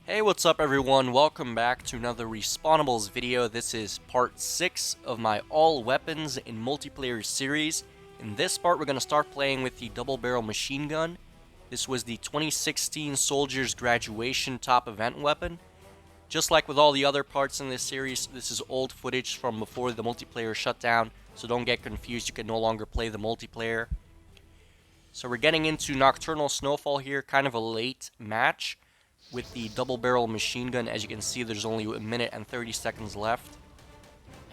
Hey, what's up everyone? Welcome back to another Respawnables video. This is part 6 of my all weapons in multiplayer series. In this part, we're going to start playing with the double barrel machine gun. This was the 2016 Soldier's Graduation top event weapon. Just like with all the other parts in this series, this is old footage from before the multiplayer shutdown, so don't get confused, you can no longer play the multiplayer. So we're getting into Nocturnal Snowfall here, kind of a late match with the double barrel machine gun. As you can see, there's only a minute and 30 seconds left.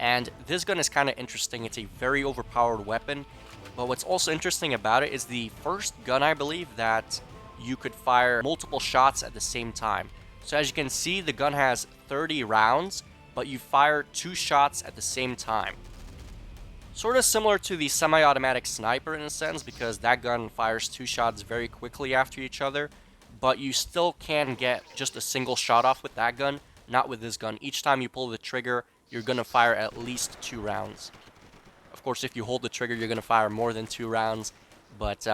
And this gun is kind of interesting. It's a very overpowered weapon. But what's also interesting about it is the first gun, I believe, that you could fire multiple shots at the same time. So as you can see, the gun has 30 rounds, but you fire 2 shots at the same time. Sort of similar to the semi-automatic sniper in a sense, because that gun fires 2 shots very quickly after each other. But you still can get just a single shot off with that gun, not with this gun. Each time you pull the trigger, you're going to fire at least 2 rounds. Of course, if you hold the trigger, you're going to fire more than 2 rounds. But,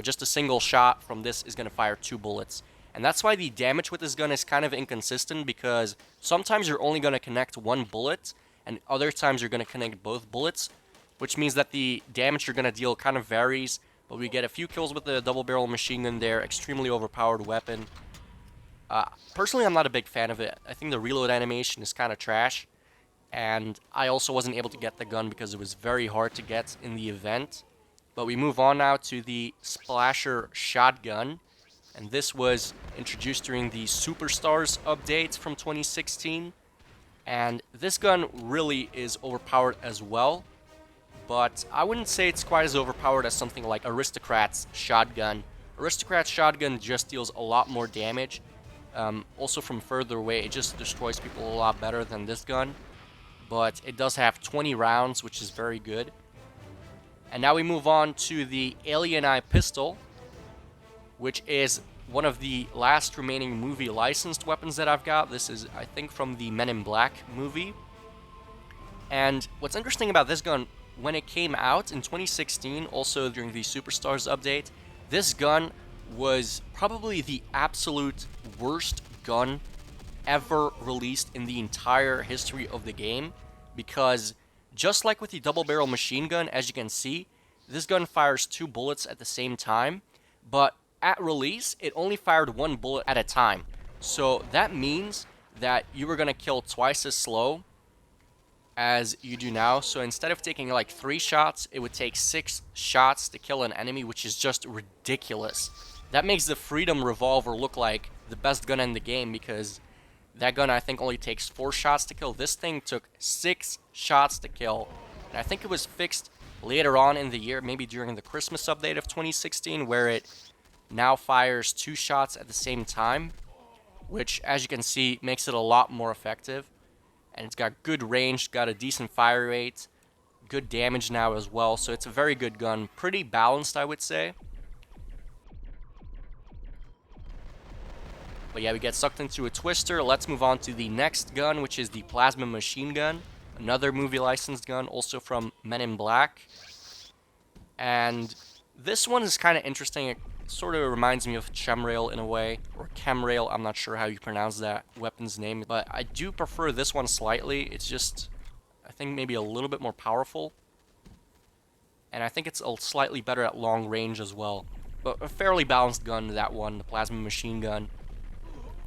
just a single shot from this is going to fire 2 bullets. And that's why the damage with this gun is kind of inconsistent, because sometimes you're only going to connect 1 bullet, and other times you're going to connect both bullets, which means that the damage you're going to deal kind of varies. But we get a few kills with the double barrel machine gun there. Extremely overpowered weapon. Personally, I'm not a big fan of it. I think the reload animation is kind of trash. And I also wasn't able to get the gun because it was very hard to get in the event. But we move on now to the Splasher shotgun. And this was introduced during the Superstars update from 2016. And this gun really is overpowered as well. But I wouldn't say it's quite as overpowered as something like Aristocrat's shotgun. Aristocrat's shotgun just deals a lot more damage. Also from further away, it just destroys people a lot better than this gun. But it does have 20 rounds, which is very good. And now we move on to the Alien Eye pistol, which is one of the last remaining movie licensed weapons that I've got. This is, I think, from the Men in Black movie. And what's interesting about this gun, when it came out in 2016, also during the Superstars update, this gun was probably the absolute worst gun ever released in the entire history of the game, because just like with the double barrel machine gun, as you can see, this gun fires 2 bullets at the same time, but at release, it only fired 1 bullet at a time. So that means that you were going to kill twice as slow as you do now. So instead of taking like 3 shots, it would take 6 shots to kill an enemy, which is just ridiculous. That makes the Freedom Revolver look like the best gun in the game, because that gun I think only takes 4 shots to kill. This thing took 6 shots to kill. And I think it was fixed later on in the year, maybe during the Christmas update of 2016, where it now fires 2 shots at the same time, which, as you can see, makes it a lot more effective. And it's got good range, got a decent fire rate, good damage now as well. So it's a very good gun. Pretty balanced, I would say. But yeah, we get sucked into a twister. Let's move on to the next gun, which is the Plasma Machine Gun. Another movie licensed gun, also from Men in Black. And this one is kind of interesting. It sort of reminds me of Chemrail in a way, or Chemrail. I'm not sure how you pronounce that weapon's name, but I do prefer this one slightly. It's just, I think, maybe a little bit more powerful. And I think it's slightly better at long range as well. But a fairly balanced gun, that one, the Plasma Machine Gun.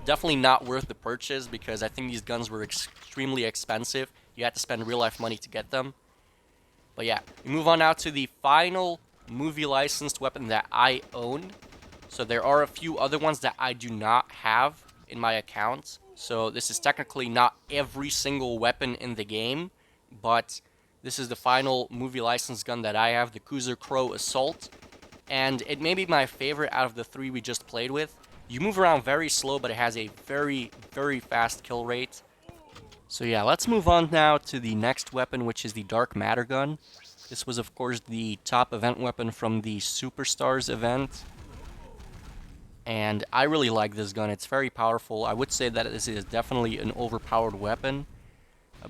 Definitely not worth the purchase, because I think these guns were extremely expensive. You had to spend real life money to get them. But yeah, we move on now to the final movie licensed weapon that I own. So there are a few other ones that I do not have in my account. So this is technically not every single weapon in the game, but this is the final movie licensed gun that I have, the Cousar Crowe Assault. And it may be my favorite out of the 3 we just played with. You move around very slow, but it has a very, very fast kill rate. So yeah, let's move on now to the next weapon, which is the Dark Matter gun. This was, of course, the top event weapon from the Superstars event. And I really like this gun. It's very powerful. I would say that this is definitely an overpowered weapon.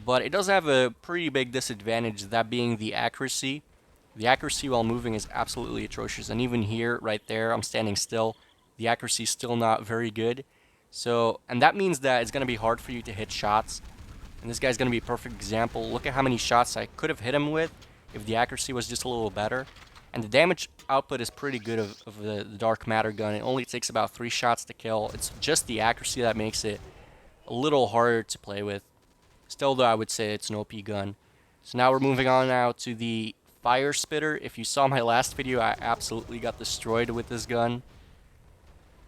But it does have a pretty big disadvantage, that being the accuracy. The accuracy while moving is absolutely atrocious. And even here, right there, I'm standing still. The accuracy is still not very good. So, and that means that it's going to be hard for you to hit shots. And this guy's going to be a perfect example. Look at how many shots I could have hit him with if the accuracy was just a little better. And the damage output is pretty good of the dark matter gun. It only takes about 3 shots to kill. It's just the accuracy that makes it a little harder to play with. Still, though, I would say it's an OP gun. So now we're moving on now to the Fire Spitter. If you saw my last video, I absolutely got destroyed with this gun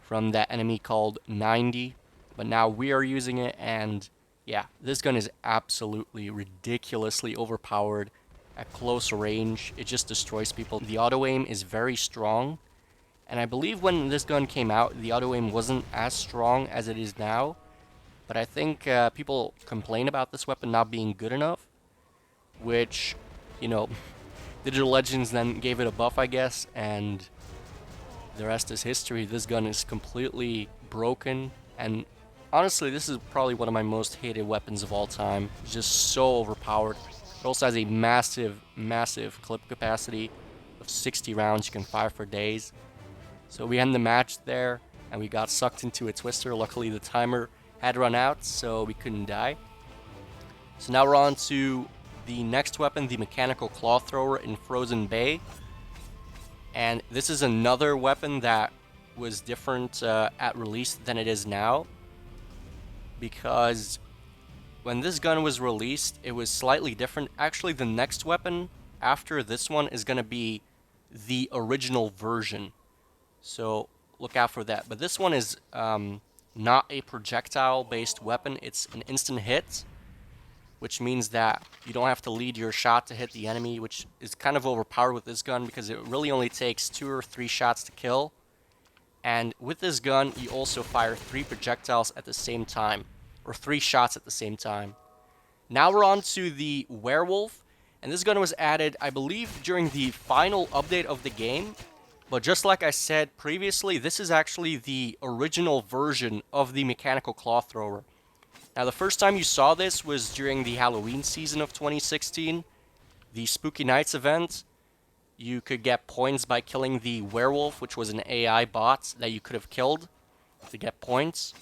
from that enemy called 90. But now we are using it, and yeah, this gun is absolutely ridiculously overpowered at close range. It just destroys people. The auto aim is very strong, and I believe when this gun came out, the auto aim wasn't as strong as it is now. But I think people complain about this weapon not being good enough, which, you know, Digital Legends then gave it a buff, I guess, and the rest is history. This gun is completely broken, and honestly, this is probably one of my most hated weapons of all time. It's just so overpowered. It also has a massive, massive clip capacity of 60 rounds you can fire for days. So we end the match there, and we got sucked into a twister. Luckily, the timer had run out, so we couldn't die. So now we're on to the next weapon, the Mechanical Claw Thrower in Frozen Bay. And this is another weapon that was different at release than it is now, because when this gun was released, it was slightly different. Actually, the next weapon after this one is going to be the original version, so look out for that. But this one is not a projectile-based weapon. It's an instant hit, which means that you don't have to lead your shot to hit the enemy, which is kind of overpowered with this gun because it really only takes 2 or 3 shots to kill. And with this gun, you also fire 3 projectiles at the same time, or 3 shots at the same time. Now we're on to the Werewolf, and this gun was added, I believe, during the final update of the game. But just like I said previously, this is actually the original version of the Mechanical Claw Thrower. Now, the first time you saw this was during the Halloween season of 2016, the Spooky Nights event. You could get points by killing the Werewolf, which was an AI bot that you could have killed to get points.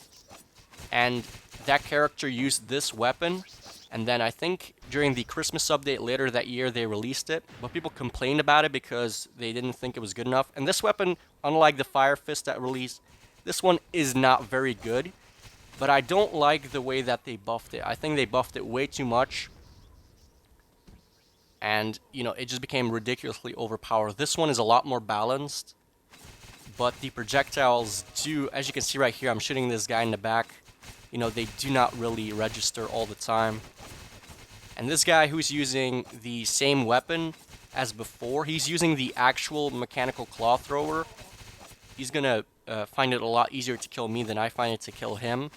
And that character used this weapon, and then I think during the Christmas update later that year they released it, but people complained about it because they didn't think it was good enough. And this weapon, unlike the Fire Fist that released, this one is not very good, but I don't like the way that they buffed it. I think they buffed it way too much, and, you know, it just became ridiculously overpowered. This one is a lot more balanced, but the projectiles do, as you can see right here, I'm shooting this guy in the back, you know, they do not really register all the time. And this guy who's using the same weapon as before, he's using the actual Mechanical Claw Thrower. He's gonna find it a lot easier to kill me than I find it to kill him,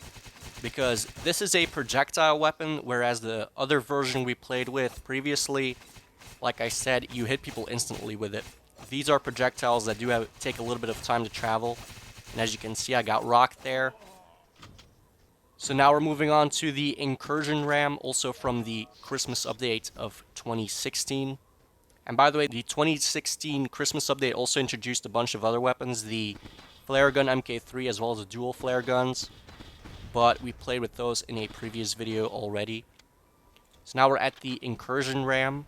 because this is a projectile weapon, whereas the other version we played with previously, like I said, you hit people instantly with it. These are projectiles that do take a little bit of time to travel, and as you can see, I got rocked there. So now we're moving on to the Incursion Ram, also from the Christmas update of 2016. And by the way, the 2016 Christmas update also introduced a bunch of other weapons, the Flare Gun MK3 as well as the dual flare guns, but we played with those in a previous video already. So now we're at the Incursion Ram,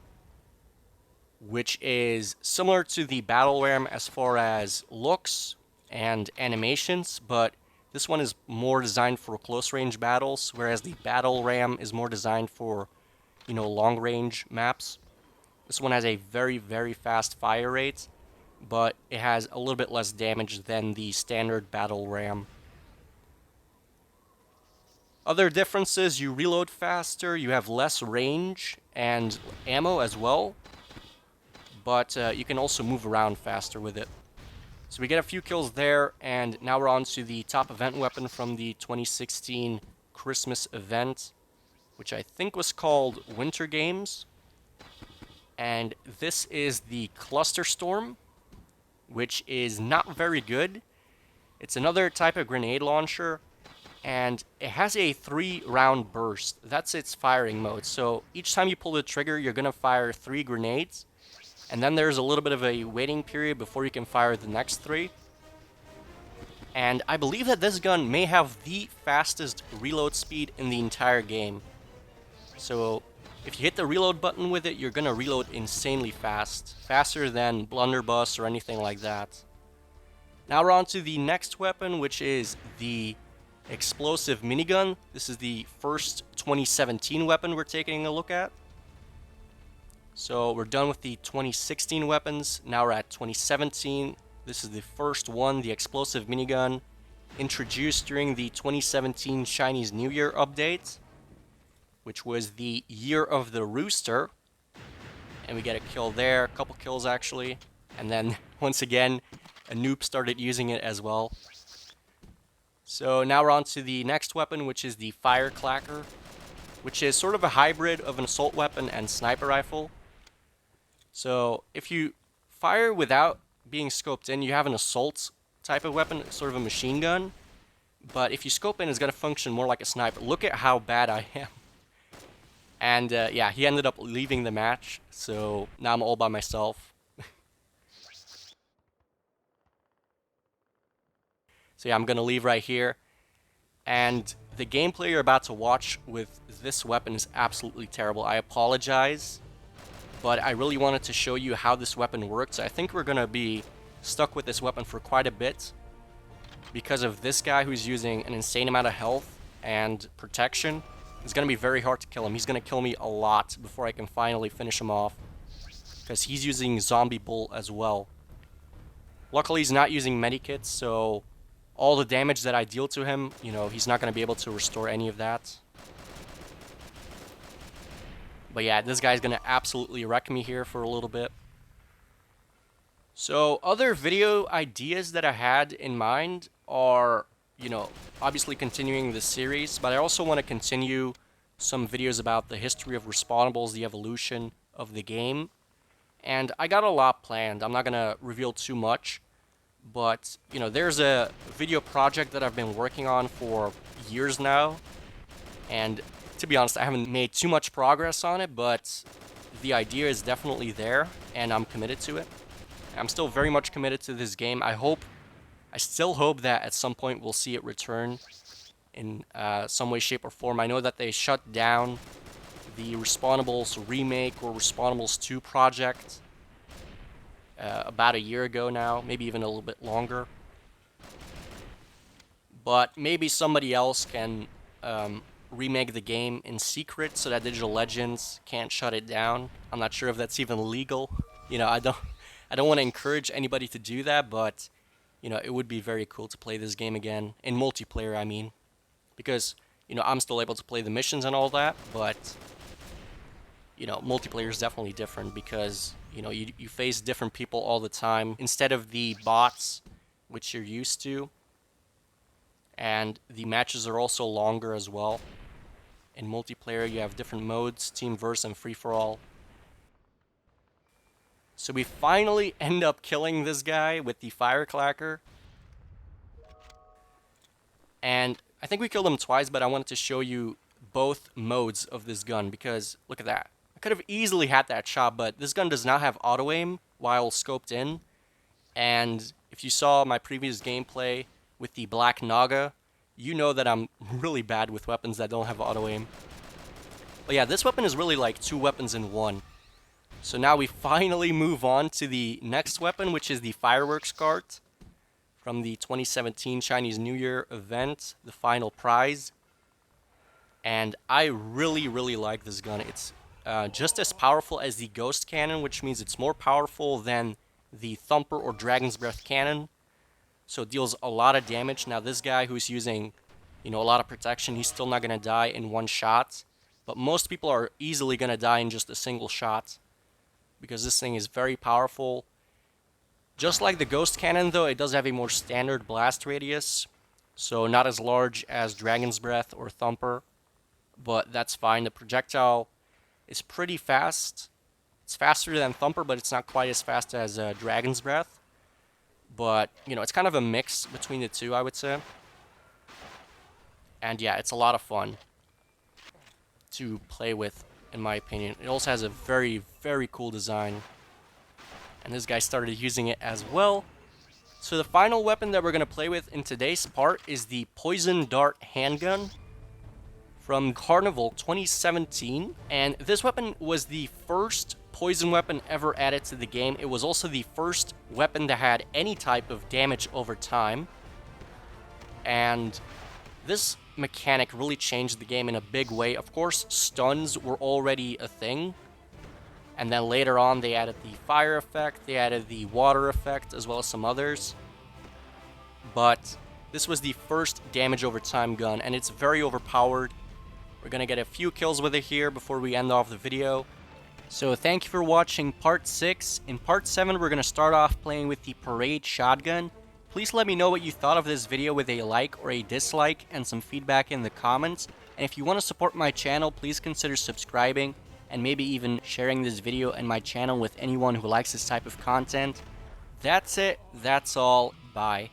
which is similar to the Battle Ram as far as looks and animations, but this one is more designed for close range battles, whereas the Battle Ram is more designed for, you know, long range maps. This one has a very, very fast fire rate, but it has a little bit less damage than the standard Battle Ram. Other differences, you reload faster, you have less range and ammo as well, but you can also move around faster with it. So we get a few kills there, and now we're on to the top event weapon from the 2016 Christmas event, which I think was called Winter Games. And this is the Clusterstorm, which is not very good. It's another type of grenade launcher, and it has a 3-round burst. That's its firing mode. So each time you pull the trigger, you're going to fire 3 grenades. And then there's a little bit of a waiting period before you can fire the next 3. And I believe that this gun may have the fastest reload speed in the entire game. So if you hit the reload button with it, you're gonna reload insanely fast. Faster than Blunderbuss or anything like that. Now we're on to the next weapon, which is the explosive minigun. This is the first 2017 weapon we're taking a look at. So we're done with the 2016 weapons. Now we're at 2017. This is the first one, the explosive minigun, introduced during the 2017 Chinese New Year update, which was the Year of the Rooster. And we get a kill there, a couple kills actually. And then, once again, a noob started using it as well. So now we're on to the next weapon, which is the fire clacker, which is sort of a hybrid of an assault weapon and sniper rifle. So if you fire without being scoped in, you have an assault type of weapon, sort of a machine gun. But if you scope in, it's going to function more like a sniper. Look at how bad I am. And yeah, he ended up leaving the match, so now I'm all by myself. So yeah, I'm going to leave right here. And the gameplay you're about to watch with this weapon is absolutely terrible. I apologize, but I really wanted to show you how this weapon works. I think we're going to be stuck with this weapon for quite a bit because of this guy who's using an insane amount of health and protection. It's going to be very hard to kill him. He's going to kill me a lot before I can finally finish him off, because he's using zombie bull as well. Luckily, he's not using medikits, so all the damage that I deal to him, you know, he's not going to be able to restore any of that. But yeah, this guy's going to absolutely wreck me here for a little bit. So other video ideas that I had in mind are, you know, obviously continuing this series, but I also want to continue some videos about the history of Respawnables, the evolution of the game. And I got a lot planned. I'm not going to reveal too much. But, you know, there's a video project that I've been working on for years now. And to be honest, I haven't made too much progress on it, but the idea is definitely there, and I'm committed to it. I'm still very much committed to this game. I still hope that at some point we'll see it return in some way, shape, or form. I know that they shut down the Respawnables remake or Respawnables 2 project about a year ago now, maybe even a little bit longer. But maybe somebody else can remake the game in secret so that Digital Legends can't shut it down. I'm not sure if that's even legal. You know, I don't want to encourage anybody to do that, but you know, it would be very cool to play this game again in multiplayer, I mean, because you know, I'm still able to play the missions and all that, but you know, multiplayer is definitely different because, you know, you face different people all the time instead of the bots, which you're used to. And the matches are also longer as well. In multiplayer, you have different modes, team versus and free-for-all. So we finally end up killing this guy with the fire clacker. And I think we killed him twice, but I wanted to show you both modes of this gun because look at that. Could have easily had that shot, but this gun does not have auto aim while scoped in. And if you saw my previous gameplay with the Black Naga, you know that I'm really bad with weapons that don't have auto aim. But yeah, this weapon is really like two weapons in one. So now we finally move on to the next weapon, which is the fireworks cart from the 2017 Chinese New Year event, the final prize. And I really, really like this gun. It's just as powerful as the Ghost Cannon, which means it's more powerful than the Thumper or Dragon's Breath Cannon. So it deals a lot of damage. Now this guy who's using, you know, a lot of protection, he's still not going to die in one shot. But most people are easily going to die in just a single shot, because this thing is very powerful. Just like the Ghost Cannon though, it does have a more standard blast radius. So not as large as Dragon's Breath or Thumper. But that's fine. The projectile is pretty fast. It's faster than Thumper, but it's not quite as fast as Dragon's Breath. But, you know, it's kind of a mix between the two, I would say. And yeah, it's a lot of fun to play with, in my opinion. It also has a very, very cool design. And this guy started using it as well. So the final weapon that we're going to play with in today's part is the Poison Dart Handgun from Carnival 2017. And this weapon was the first poison weapon ever added to the game. It was also the first weapon that had any type of damage over time. And this mechanic really changed the game in a big way. Of course, stuns were already a thing. And then later on, they added the fire effect, they added the water effect, as well as some others. But this was the first damage over time gun, and it's very overpowered. We're gonna get a few kills with it here before we end off the video. So thank you for watching part 6. In part 7, we're gonna start off playing with the Parade Shotgun. Please let me know what you thought of this video with a like or a dislike and some feedback in the comments. And if you want to support my channel, please consider subscribing and maybe even sharing this video and my channel with anyone who likes this type of content. That's it. That's all. Bye.